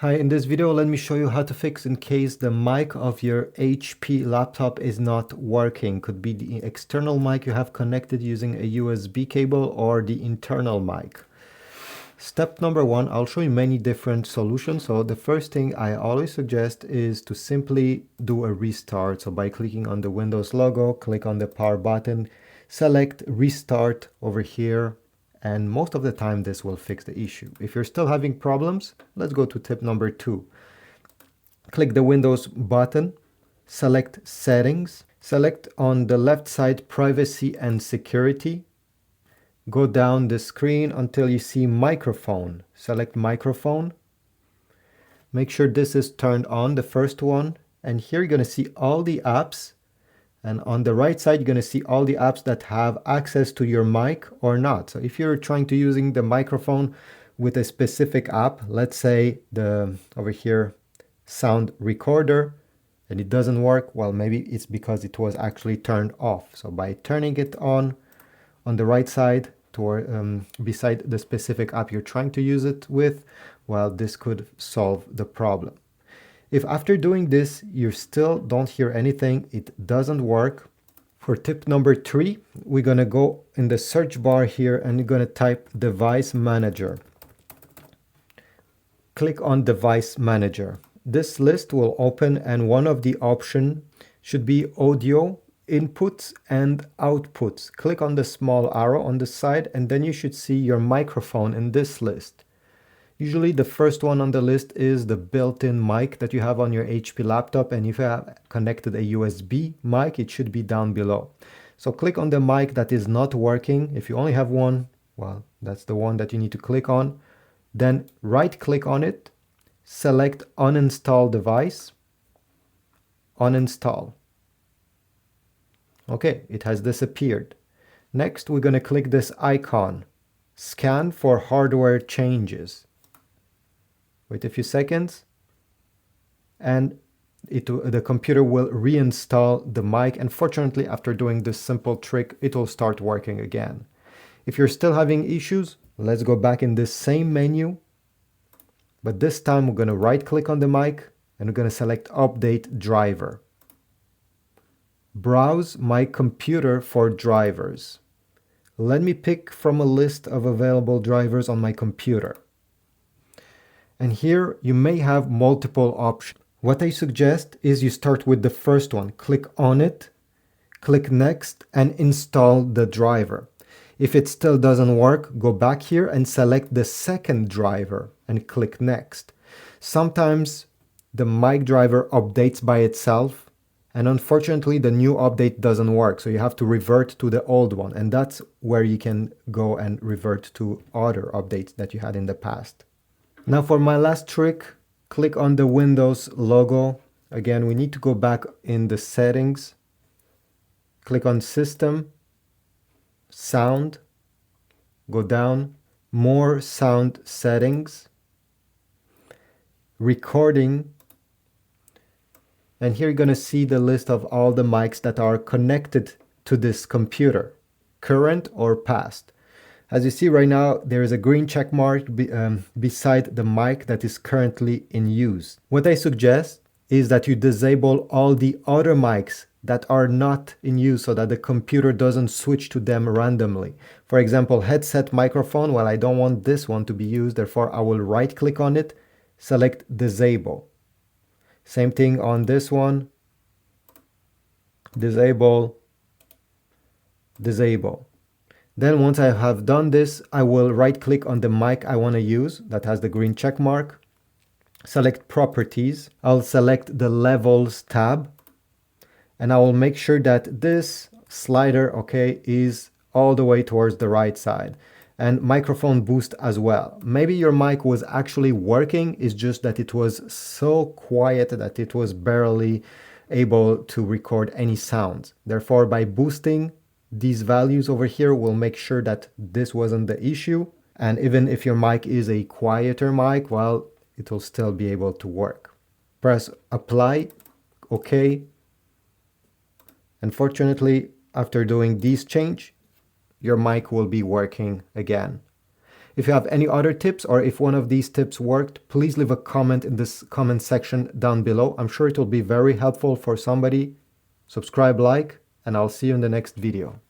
Hi, in this video, let me show you how to fix in case the mic of your HP laptop is not working. Could be the external mic you have connected using a USB cable or the internal mic. Step number one, I'll show you many different solutions. So the first thing I always suggest is to simply do a restart. So by clicking on the Windows logo, click on the power button, select restart over here, and most of the time this will fix the issue. If you're still having problems, let's go to tip number two. Click the Windows button, select Settings, select on the left side Privacy and Security. Go down the screen until you see Microphone. Select Microphone. Make sure this is turned on, the first one, and here you're going to see all the apps. And on the right side, you're going to see all the apps that have access to your mic or not. So if you're trying to using the microphone with a specific app, let's say over here, sound recorder, and it doesn't work, well, maybe it's because it was actually turned off. So by turning it on the right side, beside the specific app you're trying to use it with, well, this could solve the problem. If after doing this, you still don't hear anything, it doesn't work. For tip number three, we're gonna go in the search bar here and you're gonna type Device Manager. Click on Device Manager. This list will open and one of the options should be Audio, Inputs and Outputs. Click on the small arrow on the side and then you should see your microphone in this list. Usually the first one on the list is the built-in mic that you have on your HP laptop, and if you have connected a USB mic, it should be down below. So click on the mic that is not working. If you only have one, well, that's the one that you need to click on. Then right-click on it, select Uninstall Device, Uninstall. Okay, it has disappeared. Next, we're going to click this icon, Scan for Hardware Changes. Wait a few seconds and the computer will reinstall the mic, and fortunately after doing this simple trick it will start working again. If you're still having issues, let's go back in this same menu, but this time we're going to right click on the mic and we're going to select Update Driver. Browse my computer for drivers. Let me pick from a list of available drivers on my computer. And here you may have multiple options. What I suggest is you start with the first one. Click on it, click next, and install the driver. If it still doesn't work, go back here and select the second driver and click next. Sometimes the mic driver updates by itself, and unfortunately the new update doesn't work, so you have to revert to the old one, and that's where you can go and revert to other updates that you had in the past. Now for my last trick, click on the Windows logo. Again, we need to go back in the settings. Click on System, Sound, go down, More Sound Settings, Recording, and here you're going to see the list of all the mics that are connected to this computer, current or past. As you see right now, there is a green check mark beside the mic that is currently in use. What I suggest is that you disable all the other mics that are not in use so that the computer doesn't switch to them randomly. For example, headset microphone, well, I don't want this one to be used, therefore I will right click on it, select Disable. Same thing on this one, Disable, Disable. Then once I have done this, I will right click on the mic I want to use that has the green check mark, select Properties, I'll select the Levels tab, and I will make sure that this slider, okay, is all the way towards the right side, and microphone boost as well. Maybe your mic was actually working, it's just that it was so quiet that it was barely able to record any sounds. Therefore, by boosting these values over here, will make sure that this wasn't the issue. And even if your mic is a quieter mic, well, it will still be able to work. Press Apply, OK. Unfortunately, after doing this change, your mic will be working again. If you have any other tips or if one of these tips worked, please leave a comment in this comment section down below. I'm sure it will be very helpful for somebody. Subscribe, like, and I'll see you in the next video.